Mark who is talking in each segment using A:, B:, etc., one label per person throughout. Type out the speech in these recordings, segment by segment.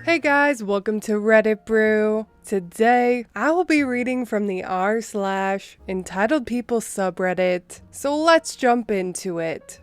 A: Hey guys, welcome to Reddit Brew. Today, I will be reading from the r/entitledpeople subreddit, so let's jump into it.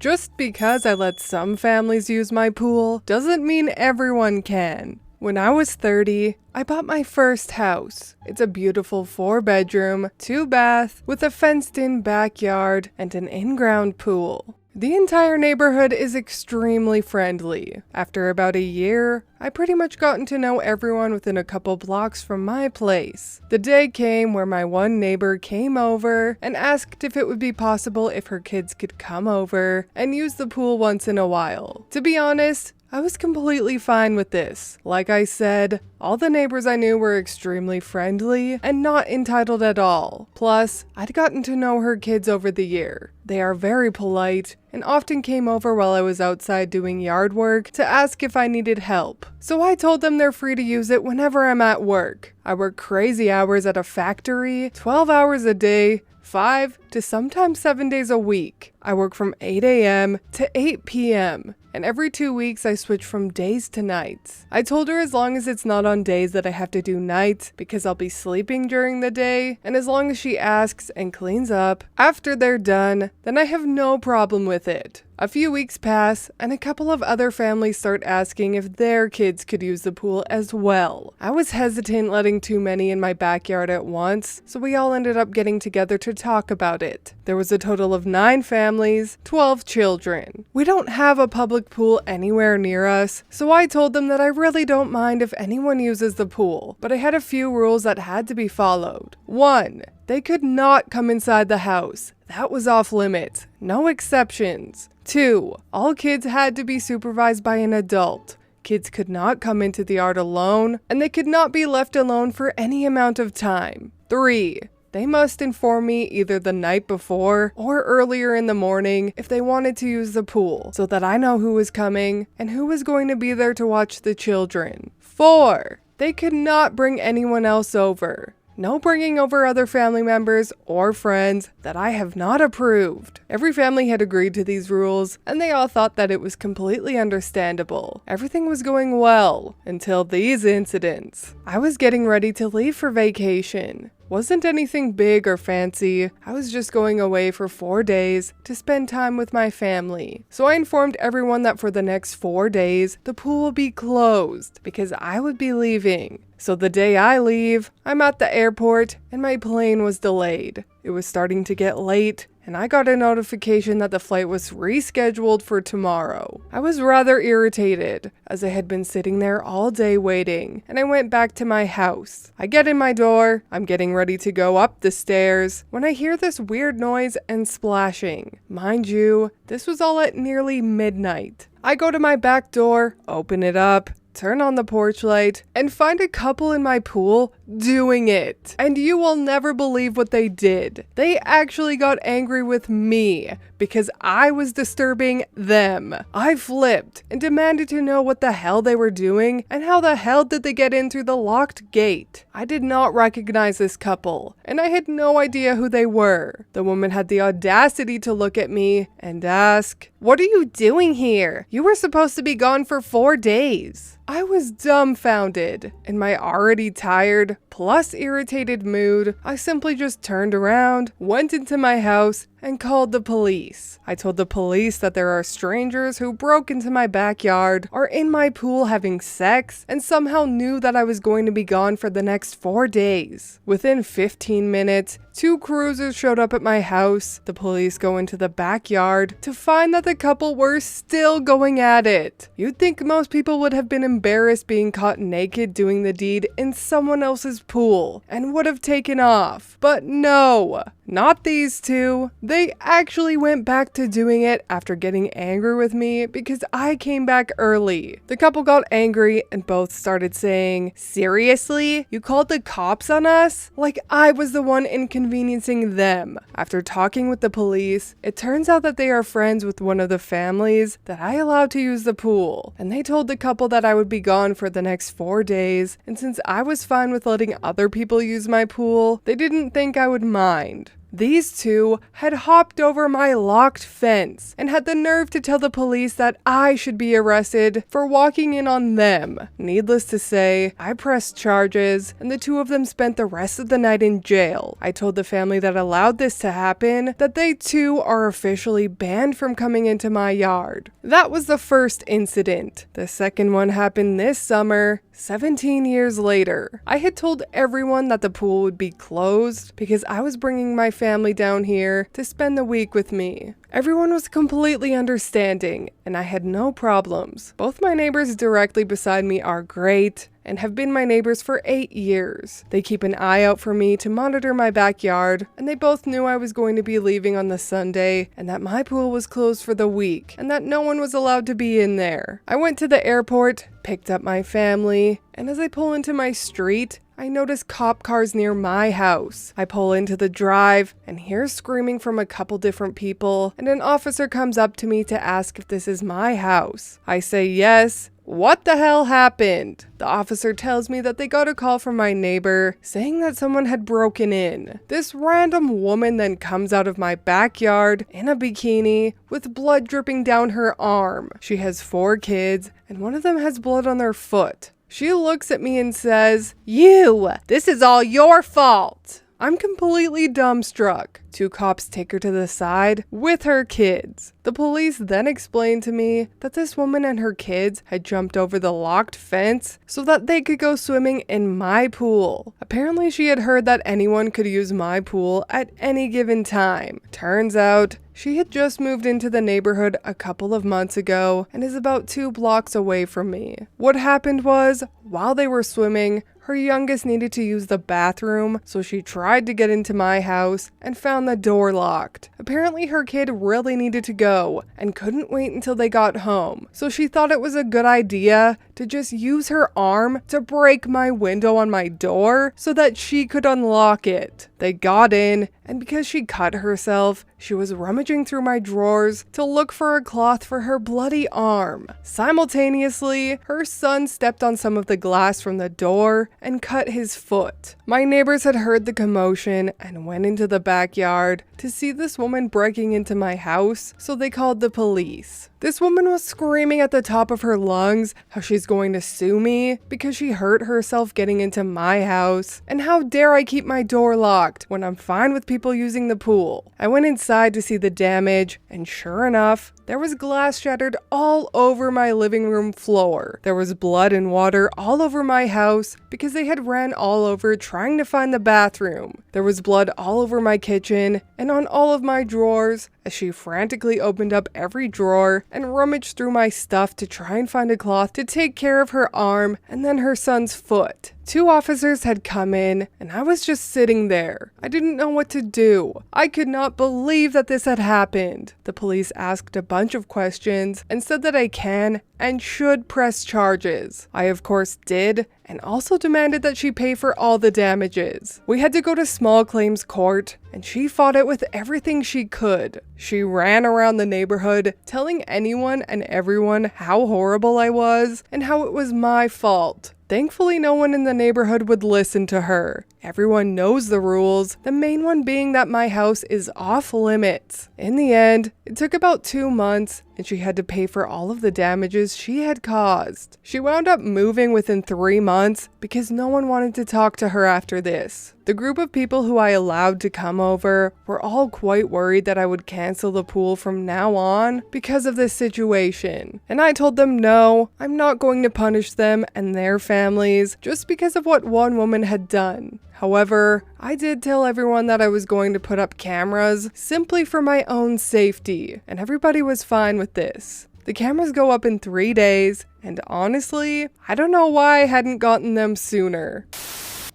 A: Just because I let some families use my pool doesn't mean everyone can. When I was 30, I bought my first house. It's a beautiful 4-bedroom, 2-bath, with a fenced-in backyard and an in-ground pool. The entire neighborhood is extremely friendly. After about a year, I pretty much gotten to know everyone within a couple blocks from my place. The day came where my one neighbor came over and asked if it would be possible if her kids could come over and use the pool once in a while. To be honest, I was completely fine with this. Like I said, all the neighbors I knew were extremely friendly and not entitled at all. Plus, I'd gotten to know her kids over the year. They are very polite and often came over while I was outside doing yard work to ask if I needed help. So I told them they're free to use it whenever I'm at work. I work crazy hours at a factory, 12 hours a day, 5 to sometimes 7 days a week. I work from 8 a.m. to 8 p.m. and every 2 weeks I switch from days to nights. I told her as long as it's not on days that I have to do nights because I'll be sleeping during the day, and as long as she asks and cleans up after they're done, then I have no problem with it. A few weeks pass, and a couple of other families start asking if their kids could use the pool as well. I was hesitant letting too many in my backyard at once, so we all ended up getting together to talk about it. There was a total of 9 families, 12 children. We don't have a public pool anywhere near us, so I told them that I really don't mind if anyone uses the pool, but I had a few rules that had to be followed. 1. They could not come inside the house. That was off limits. No exceptions. 2. All kids had to be supervised by an adult. Kids could not come into the yard alone, and they could not be left alone for any amount of time. 3. They must inform me either the night before or earlier in the morning if they wanted to use the pool, so that I know who was coming and who was going to be there to watch the children. 4. They could not bring anyone else over. No bringing over other family members or friends that I have not approved. Every family had agreed to these rules, and they all thought that it was completely understandable. Everything was going well until these incidents. I was getting ready to leave for vacation. Wasn't anything big or fancy. I was just going away for 4 days to spend time with my family. So I informed everyone that for the next 4 days, the pool will be closed because I would be leaving. So the day I leave, I'm at the airport and my plane was delayed. It was starting to get late, and I got a notification that the flight was rescheduled for tomorrow. I was rather irritated, as I had been sitting there all day waiting, and I went back to my house. I get in my door, I'm getting ready to go up the stairs, when I hear this weird noise and splashing. Mind you, this was all at nearly midnight. I go to my back door, open it up, turn on the porch light, and find a couple in my pool doing it. And you will never believe what they did. They actually got angry with me because I was disturbing them. I flipped and demanded to know what the hell they were doing and how the hell did they get in through the locked gate. I did not recognize this couple, and I had no idea who they were. The woman had the audacity to look at me and ask, "What are you doing here? You were supposed to be gone for 4 days." I was dumbfounded. In my already tired, plus irritated mood, I simply just turned around, went into my house, and called the police. I told the police that there are strangers who broke into my backyard, are in my pool having sex, and somehow knew that I was going to be gone for the next 4 days. Within 15 minutes, 2 cruisers showed up at my house. The police go into the backyard to find that the couple were still going at it. You'd think most people would have been embarrassed being caught naked doing the deed in someone else's pool and would have taken off. But no, not these two. They actually went back to doing it after getting angry with me because I came back early. The couple got angry and both started saying, "Seriously? You called the cops on us?" Like I was the one inconveniencing them. After talking with the police, it turns out that they are friends with one of the families that I allowed to use the pool, and they told the couple that I would be gone for the next 4 days, and since I was fine with letting other people use my pool, they didn't think I would mind. These two had hopped over my locked fence and had the nerve to tell the police that I should be arrested for walking in on them. Needless to say, I pressed charges and the two of them spent the rest of the night in jail. I told the family that allowed this to happen that they too are officially banned from coming into my yard. That was the first incident. The second one happened this summer, 17 years later. I had told everyone that the pool would be closed because I was bringing my family down here to spend the week with me. Everyone was completely understanding, and I had no problems. Both my neighbors directly beside me are great and have been my neighbors for 8 years. They keep an eye out for me to monitor my backyard, and they both knew I was going to be leaving on the Sunday and that my pool was closed for the week and that no one was allowed to be in there. I went to the airport, picked up my family, and as I pull into my street, I notice cop cars near my house. I pull into the drive and hear screaming from a couple different people, and an officer comes up to me to ask if this is my house. I say yes. What the hell happened? The officer tells me that they got a call from my neighbor saying that someone had broken in. This random woman then comes out of my backyard in a bikini with blood dripping down her arm. She has 4 kids and one of them has blood on their foot. She looks at me and says, "You, this is all your fault." I'm completely dumbstruck. 2 cops take her to the side with her kids. The police then explained to me that this woman and her kids had jumped over the locked fence so that they could go swimming in my pool. Apparently she had heard that anyone could use my pool at any given time. Turns out, she had just moved into the neighborhood a couple of months ago and is about 2 blocks away from me. What happened was, while they were swimming, her youngest needed to use the bathroom, so she tried to get into my house and found the door locked. Apparently her kid really needed to go and couldn't wait until they got home, so she thought it was a good idea to just use her arm to break my window on my door so that she could unlock it. They got in, and because she cut herself, she was rummaging through my drawers to look for a cloth for her bloody arm. Simultaneously, her son stepped on some of the glass from the door and cut his foot. My neighbors had heard the commotion and went into the backyard to see this woman breaking into my house, so they called the police. This woman was screaming at the top of her lungs how she's going to sue me because she hurt herself getting into my house, and how dare I keep my door locked when I'm fine with people using the pool. I went inside to see the damage, and sure enough, there was glass shattered all over my living room floor. There was blood and water all over my house because they had ran all over trying to find the bathroom. There was blood all over my kitchen and on all of my drawers as she frantically opened up every drawer and rummaged through my stuff to try and find a cloth to take care of her arm and then her son's foot. 2 officers had come in, and I was just sitting there. I didn't know what to do. I could not believe that this had happened. The police asked a bunch of questions and said that I can and should press charges. I of course did, and also demanded that she pay for all the damages. We had to go to small claims court, and she fought it with everything she could. She ran around the neighborhood telling anyone and everyone how horrible I was and how it was my fault. Thankfully, no one in the neighborhood would listen to her. Everyone knows the rules, the main one being that my house is off limits. In the end, it took about 2 months, and she had to pay for all of the damages she had caused. She wound up moving within 3 months because no one wanted to talk to her after this. The group of people who I allowed to come over were all quite worried that I would cancel the pool from now on because of this situation. And I told them no, I'm not going to punish them and their families just because of what one woman had done. However, I did tell everyone that I was going to put up cameras simply for my own safety, and everybody was fine with this. The cameras go up in 3 days, and honestly, I don't know why I hadn't gotten them sooner.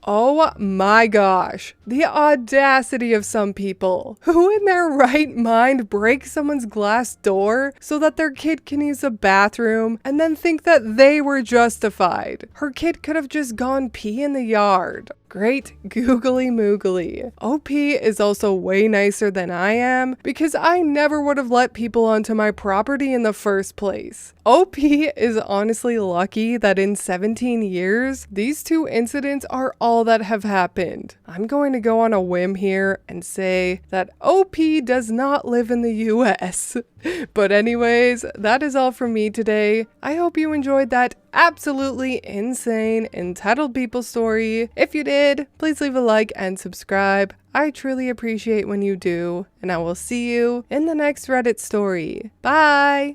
A: Oh my gosh, the audacity of some people. Who in their right mind breaks someone's glass door so that their kid can use a bathroom and then think that they were justified? Her kid could have just gone pee in the yard. Great googly moogly. OP is also way nicer than I am because I never would have let people onto my property in the first place. OP is honestly lucky that in 17 years, these two incidents are all that have happened. I'm going to go on a whim here and say that OP does not live in the US. But anyways, that is all from me today. I hope you enjoyed that absolutely insane entitled people story. If you did, please leave a like and subscribe. I truly appreciate when you do, and I will see you in the next Reddit story. Bye!